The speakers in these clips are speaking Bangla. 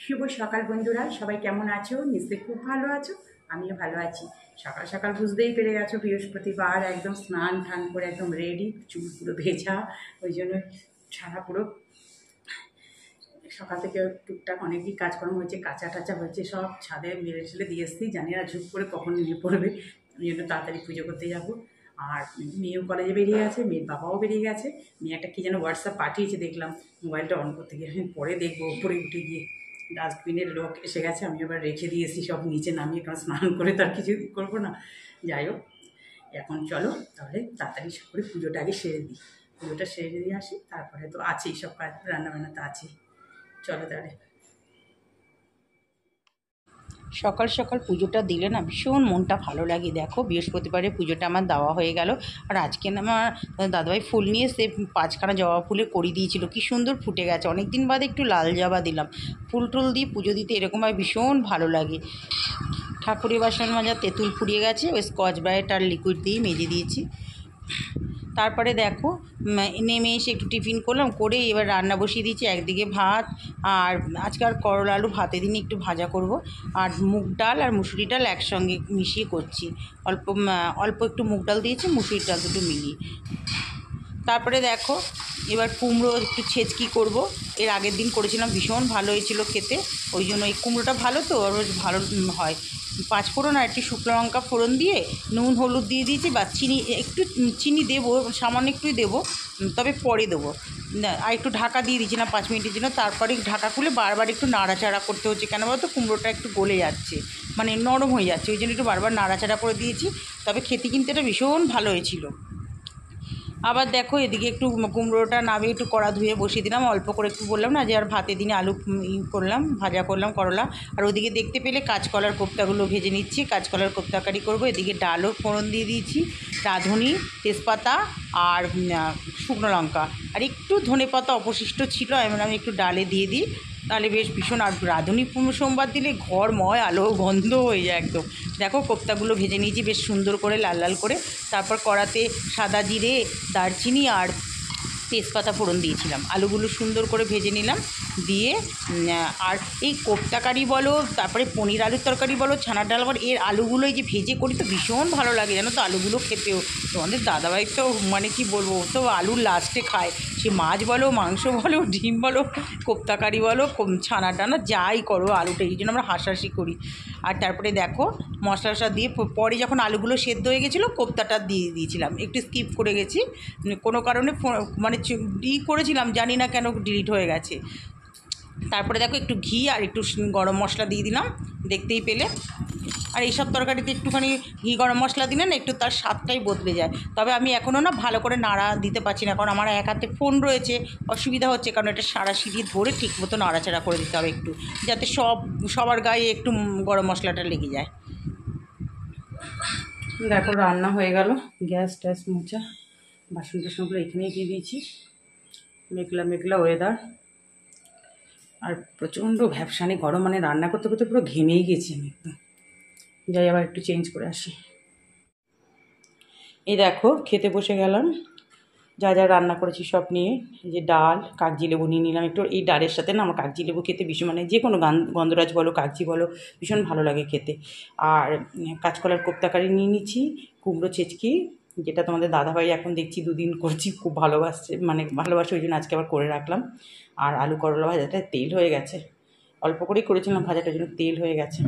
শুভ সকাল বন্ধুরা, সবাই কেমন আছো? নিশ্চয়ই খুব ভালো আছো। আমিও ভালো আছি। সকাল সকাল বুঝতেই পেরে গেছো বৃহস্পতিবার, একদম স্নান ধান করে একদম রেডি, চুল পুরো ভেজা। ওই জন্য সারা পুরো সকাল থেকে টুকটাক অনেকই কাজকর্ম হয়েছে, কাঁচা টাচা হয়েছে, সব ছাদে মেরে ছেলে দিয়ে এসেছি। জানি না ঝুপ করে কখন নেমে পড়বে, ওই জন্য তাড়াতাড়ি পুজো করতে যাবো। আর মেয়েও কলেজে বেরিয়ে গেছে, মেয়ের বাবাও বেরিয়ে গেছে। মেয়ে একটা কী যেন হোয়াটসঅ্যাপ পাঠিয়েছে, দেখলাম। মোবাইলটা অন করতে গিয়ে আমি পরে দেখবো, উপরে উঠে গিয়ে ডাস্টবিনের লোক এসে গেছে। আমি আবার রেখে দিয়েছি সব নিচে নামিয়ে, কারণ স্নান করে তার কিছু করবো না। যাই হোক, এখন চলো তাহলে তাড়াতাড়ি করে পুজোটা আগে সেরে দিই। পুজোটা সেরে দিয়ে আসি, তারপরে তো আছেই সব কাজ, রান্নাবান্না তো আছেই। চলো তাহলে। সকাল সকাল পুজোটা দিলে না ভীষণ মনটা ভালো লাগে। দেখো, বৃহস্পতিবারে পুজোটা আমার দেওয়া হয়ে গেল। আর আজকে না আমার দাদাভাই ফুল নিয়ে সে 5খানা জবা ফুলে করি দিয়েছিল, কি সুন্দর ফুটে গেছে। অনেক দিন বাদে একটু লাল জবা দিলাম। ফুল টুল দিয়ে পুজো দিতে এরকমভাবে ভীষণ ভালো লাগে। ঠাকুরের বাসন মাজা তেঁতুল ফুরিয়ে গেছে, ওই স্কচ ব্রাইট আর লিকুইড দিয়ে মেজে দিয়েছি। তারপরে দেখো, নেমে এসে একটু টিফিন করলাম, করে এবার রান্না বসিয়ে দিয়েছি। একদিকে ভাত, আর আজকে আর করলা আলু ভাতে দিনে একটু ভাজা করব। আর মুগ ডাল আর মুসুরি ডাল একসঙ্গে মিশিয়ে করছি। অল্প অল্প একটু মুগ ডাল দিয়েছি, মুসুরির ডাল দুটো মিলিয়ে। তারপরে দেখো, এবার কুমড়ো একটু ছেঁচকি করব। এর আগের দিন করেছিলাম, ভীষণ ভালো হয়েছিল খেতে। ওই জন্য এই কুমড়োটা ভালো তো, আর ভালো হয়। 5 ফোড়ন আর একটু শুকনো লঙ্কা ফোড়ন দিয়ে নুন হলুদ দিয়ে দিয়েছি। বা চিনি, একটু চিনি দেবো, সামান্য একটুই দেবো, তবে পরে দেবো। আর একটু ঢাকা দিয়ে দিয়েছি না 5 মিনিটের জন্য। তারপরে ঢাকা খুলে বারবার একটু নাড়াচাড়া করতে হচ্ছে, কেন বলো তো, কুমড়োটা একটু গলে যাচ্ছে, মানে নরম হয়ে যাচ্ছে। ওই জন্য একটু বারবার নাড়াচাড়া করে দিয়েছি। তবে খেতে কিন্তু এটা ভীষণ ভালো হয়েছিল। আবার দেখো, এদিকে একটু কুমড়োটা নামিয়ে একটু কড়া ধুয়ে বসিয়ে দিলাম। অল্প করে একটু বললাম না যে, আর ভাতে দিনে আলু করলাম, ভাজা করলাম করলা। আর ওদিকে দেখতে পেলে কাঁচকলার কোপ্তাগুলো ভেজে নিচ্ছি, কাঁচকলার কোপ্তাকারি করব। এদিকে ডালও ফোড়ন দিয়ে দিয়েছি, রাঁধুনি, তেজপাতা আর শুকনো লঙ্কা, আর একটু ধনেপাতা অবশিষ্ট ছিল, আমি একটু ডালে দিয়ে দিই, তাহলে বেশ ভীষণ। আর রাঁধুনি সোমবার দিলে ঘরময় আলো গন্ধ হয়ে যায় একদম। দেখো, কোপ্তাগুলো ভেজে নিয়েছি বেশ সুন্দর করে, লাল লাল করে। তারপর কড়াতে সাদা জিরে, দারচিনি আর তেজপাতা ফোড়ন দিয়েছিলাম। আলুগুলো সুন্দর করে ভেজে নিলাম, দিয়ে আর এই কোপ্তা কারি বলো, তারপরে পনির আলুর তরকারি বলো, ছানার ডাল বলো, এর আলুগুলো এই যে ভেজে করি তো ভীষণ ভালো লাগে, জানো তো, আলুগুলো খেতেও। তোমাদের দাদাভাই তো মানে কি বলবো, ও তো আলুর লাস্টে খায়। সে মাছ বলো, মাংস বলো, ডিম বলো, কোপ্তা কারি বলো, ছানার ডানা যাই করো, আলুটা এই জন্য আমরা হাসাহাসি করি। আর তারপরে দেখো, মশলা টশলা দিয়ে পরে যখন আলুগুলো সেদ্ধ হয়ে গেছিলো, কোপ্তাটা দিয়ে দিয়েছিলাম। একটু স্কিপ করে গেছি, কোনো কারণে মানে করেছিলাম, জানি না কেন ডিলিট হয়ে গেছে। তারপরে দেখো, একটু ঘি আর একটু গরম মশলা দিয়ে দিলাম, দেখতেই পেলে। আর এইসব তরকারিতে একটুখানি ঘি গরম মশলা দিলে না একটু তার স্বাদটাই বদলে যায়। তবে আমি এখনও না ভালো করে নাড়া দিতে পারছি না, কারণ আমার এক হাতে ফোন রয়েছে, অসুবিধা হচ্ছে। কারণ এটা সারা সিঁড়ি ধরে ঠিক মতো নাড়াচাড়া করে দিতে হবে একটু, যাতে সবার গায়ে একটু গরম মশলাটা লেগে যায়। দেখো, রান্না হয়ে গেল, গ্যাস ট্যাস মোছা, বাসন টাসনগুলো এখানেই দিয়ে দিয়েছি। মেঘলা মেঘলা ওয়েদার, আর প্রচণ্ড ভ্যাপসানি গরম, মানে রান্না করতে করতে পুরো ঘেমেই গেছি আমি একদম। যাই, আবার একটু চেঞ্জ করে আসি। এই দেখো, খেতে বসে গেলাম। যা যা রান্না করেছি সব নিয়ে, এই যে ডাল, কাগজি লেবু নিয়ে নিলাম একটু। এই ডালের সাথে না আমার কাগজি লেবু খেতে ভীষণ, মানে যে কোনো গন্ধরাজ বলো, কাগজি বলো, ভীষণ ভালো লাগে খেতে। আর কাঁচকলার কোপ্তাকারি নিয়ে নিচ্ছি, কুমড়ো ছেচকি, যেটা তোমাদের দাদাভাই এখন দেখছি 2 দিন করছি, খুব ভালোবাসছে, মানে ভালোবাসে, ওই জন্য আজকে আবার করে রাখলাম। আর আলু করলা ভাজাটা তেল হয়ে গেছে, অল্প করেই করেছিলাম ভাজাটার জন্য তেল হয়ে গেছে।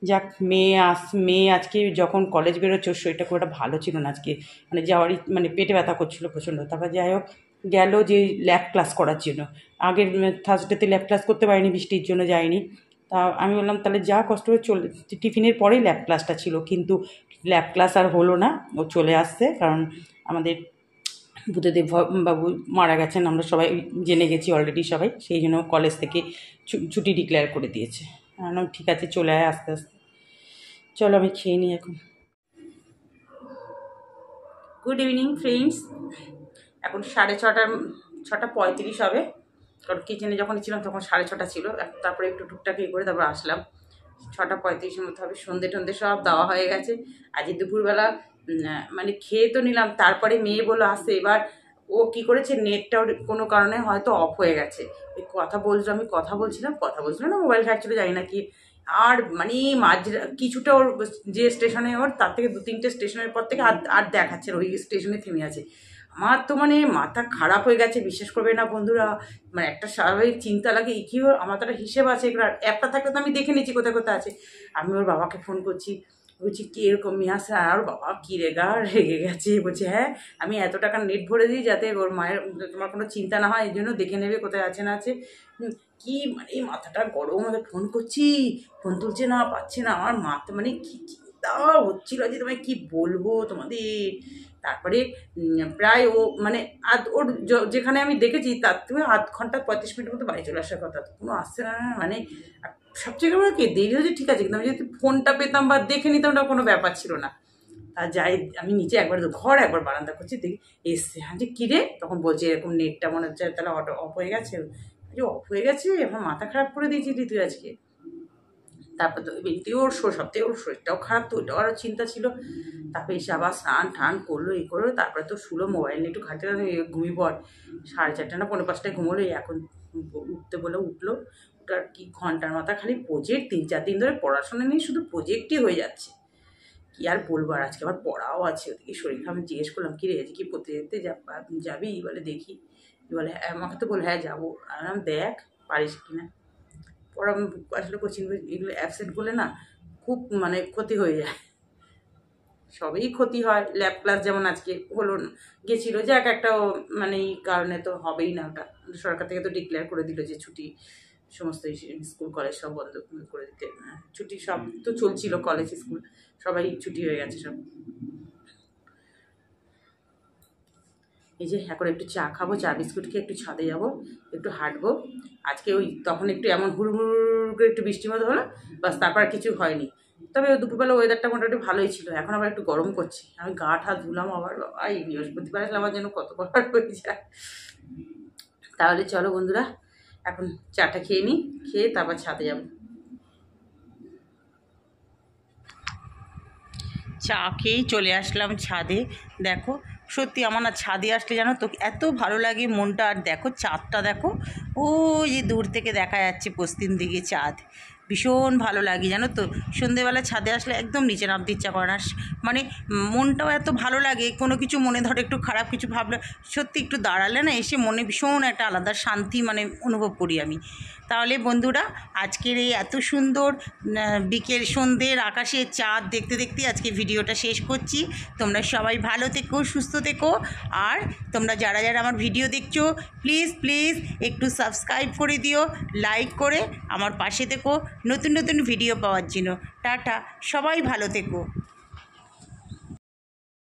যাক, মেয়ে আজকে যখন কলেজ বেরোচ্ছে, ওর শরীরটা খুব একটা ভালো ছিল না আজকে, মানে যাওয়ারই, মানে পেটে ব্যথা করছিলো প্রচণ্ড। তারপর যাই হোক, গেল যে ল্যাব ক্লাস করার জন্য। আগের থার্সডেতে ল্যাব ক্লাস করতে পারিনি, বৃষ্টির জন্য যায়নি। তা আমি বললাম তাহলে যা, কষ্ট করে চলে, টিফিনের পরেই ল্যাব ক্লাসটা ছিল, কিন্তু ল্যাব ক্লাস আর হলো না, ও চলে আসছে। কারণ আমাদের বুদ্ধদেব বাবু মারা গেছেন, আমরা সবাই জেনে গেছি অলরেডি সবাই, সেই জন্য কলেজ থেকে ছুটি ডিক্লেয়ার করে দিয়েছে। ঠিক আছে, চলে আয় আস্তে আস্তে। চলো, আমি খেয়ে নিই এখন। Good evening friends. এখন 6:30 হবে, কারণ কিচেনে যখন ছিলাম তখন 6:30 ছিল। তারপরে একটু টুকটাক করে তারপর আসলাম। 6:35 মতো হবে। সন্ধে টন্ধে সব দেওয়া হয়ে গেছে। আজকে দুপুরবেলা মানে খেয়ে তো নিলাম, তারপরে মেয়ে বললো আসতে, এবার ও কী করেছে, নেটটাও কোনো কারণে হয়তো অফ হয়ে গেছে। ওই আমি কথা বলছিলাম না, মোবাইল ঘাটছিল জানি না কি, আর মানে কিছুটা ওর যে স্টেশনে ওর তার থেকে 2-3টে স্টেশনের পর থেকে আর দেখাচ্ছে ওই স্টেশনে থেমে আছে। আমার তো মানে মাথা খারাপ হয়ে গেছে, বিশ্বাস করবে না বন্ধুরা। মানে একটা স্বাভাবিক চিন্তা লাগে, কি আমার তো একটা হিসেব আছে, অ্যাপটা থাকলে তো আমি দেখে নিচ্ছি কোথায় কোথায় আছে। আমি ওর বাবাকে ফোন করছি, বলছি কি এরকম মিয়াসা, আর বাবা কি রেগে গেছে। বলছে হ্যাঁ, আমি এত টাকা নেট ভরে দিই যাতে ওর মায়ের, তোমার কোনো চিন্তা না হয়, এই জন্য দেখে নেবে কোথায় আছে না আছে। কি মানে মাথাটা গরম, আমি ফোন করছি, ফোন তুলছে না, পাচ্ছে না। আমার মাথা মানে কি চিন্তা হচ্ছিল যে তোমায় কি বলবো তোমাদের। তারপরে প্রায় ও মানে ওর যেখানে আমি দেখেছি তার থেকে 0.5 ঘন্টা 35 মিনিটের মতো বাড়ি চলে আসার কথা, তো কোনো আসছে না। মানে সবচেয়ে বড় কি, দেরি হচ্ছে ঠিক আছে, কিন্তু আমি যদি ফোনটা পেতাম বা দেখে নিতাম ওটা কোনো ব্যাপার ছিল না। তা যাই, আমি নিচে একবার একবার বারান্দা করছি, দেখি এসছে। হ্যাঁ যে কী রে, তখন বলছে এরকম নেটটা মনে হচ্ছে তাহলে অফ হয়ে গেছে। অফ হয়ে গেছে, আমার মাথা খারাপ করে দিয়েছি তুই আজকে। তারপর তো এমনিতেই ওর সপ্তাহে ওর শরীরটাও খারাপ, তো ওইটাও আরও চিন্তা ছিল। তারপরে এসে আবার স্নান করলো, করলো, তারপরে তো শুলো, মোবাইল নিয়ে একটু ঘাটতে ঘুমিয়ে পড়। 4:30 না 4:45টায় ঘুমোলো, এখন উঠতে বলে উঠলো। ওটার কি ঘন্টার মাথা খালি প্রজেক্ট, 3-4 দিন ধরে পড়াশোনা নিয়ে শুধু প্রজেক্টই হয়ে যাচ্ছে। কি আর বলবো, আর আজকে আবার পড়াও আছে, ওদিকে শরীর খারাপ। আমি জিজ্ঞেস করলাম কি রে আজকে কি প্রতিযোগিতাতে যাবি? বলে দেখি। বলে আমাকে তো বলে হ্যাঁ যাবো। আর দেখ পারিস কিনা। পড়া আসলে কোচিং এগুলো অ্যাবসেন্ট করলে না খুব মানে ক্ষতি হয়ে যায়, সবই ক্ষতি হয়। ল্যাব ক্লাস যেমন আজকে হলো না, গেছিলো, যাক একটা মানে এই কারণে তো হবেই না, ওটা সরকার থেকে তো ডিক্লেয়ার করে দিল যে ছুটি, সমস্ত স্কুল কলেজ সব বন্ধ করে দিতে, ছুটি সব তো চলছিল, কলেজ স্কুল সবাই ছুটি হয়ে গেছে সব। এই যে এখন একটু চা খাবো, চা বিস্কুট খেয়ে একটু ছাদে যাবো, একটু হাঁটবো। আজকে ওই তখন একটু এমন হুড় করে একটু বৃষ্টির মতো হলো, বাস, তারপর কিছু হয়নি। তবে ওই দুপুরবেলা ওয়েদারটা মোটামুটি ভালোই ছিল, এখন আবার একটু গরম করছে। আমি গা ঠা ধুলাম আবার, এই বৃহস্পতিবার আসলে আমার যেন কত বার হয়ে যায়। তাহলে চলো বন্ধুরা, এখন চাটা খেয়ে নিই, খেয়ে তারপর ছাদে যাব। চা খেয়েই চলে আসলাম ছাদে। দেখো সত্যি আমার না ছাদে আসলে জানো তো এত ভালো লাগে মনটা। আর দেখো চাঁদটা দেখো, ওই যে দূর থেকে দেখা যাচ্ছে পশ্চিম দিকে চাঁদ, ভীষণ ভালো লাগে জানো তো। সন্ধেবেলা ছাদে আসলে একদম নিচে নামতে ইচ্ছা করে না, মানে মনটাও এত ভালো লাগে। কোনো কিছু মনে ধরো একটু খারাপ কিছু ভাবলে সত্যি একটু দাঁড়ালে না, এসে মনে ভীষণ একটা আলাদা শান্তি মানে অনুভব করি আমি। তাহলে বন্ধুরা, আজকের এই এত সুন্দর বিকেল সন্ধ্যের আকাশে চাঁদ দেখতে দেখতে আজকে ভিডিওটা শেষ করছি। তোমরা সবাই ভালো থেকো, সুস্থ থেকো। আর তোমরা যারা যারা আমার ভিডিও দেখছো, প্লিজ প্লিজ একটু সাবস্ক্রাইব করে দিও, লাইক করে আমার পাশে থেকো নতুন নতুন ভিডিও পাওয়ার জন্য। টাটা, সবাই ভালো থেকো।